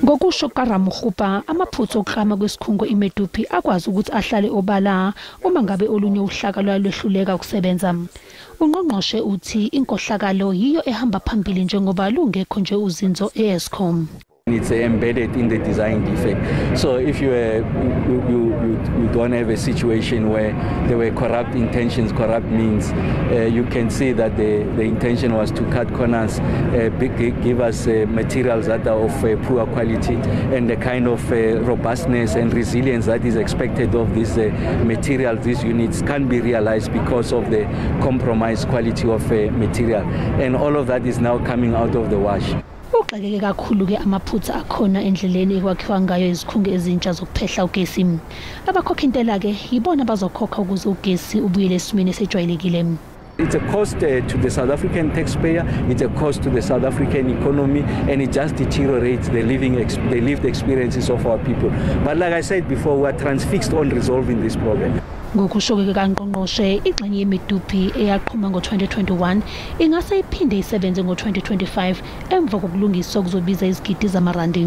Ngokusho kaRamugkopa, amaphutha okuklama kwesikhungo i-Medupi akwazi ukuthi ahlale obala uma ngabe olunye uhlaka lwehluleka ukusebenza. Ungqongqoshe uthi inkohlakalo yiyo ehamba phambili njengoba lungekho nje uzinzo e-Eskom. It's embedded in the design defect. So if you don't have a situation where there were corrupt intentions, corrupt means, you can see that the intention was to cut corners, give us materials that are of poor quality, and the kind of robustness and resilience that is expected of these materials, these units can't be realized because of the compromised quality of material. And all of that is now coming out of the wash. Uxakeke kakhulu ke amaphutha akhona endleleni ekwakhiwa ngayo izikhungo ezintsha zokuphehla ugesi. Abakhokintela ke yibona bazokhokha ukuze ugesi ubuyele esimeni esejwayelekile. It's a cost to the South African taxpayer, it's a cost to the South African economy, and it just deteriorates the lived experiences of our people. But like I said before, we are transfixed on resolving this problem. Ngokusho kukangqongqoshe, ingxenye ye-Medupi eyaqhuma ngo-2021 ingase iphinde isebenze ngo-2025 emva kokulungiswa kuzobiza izigidi zamarandi.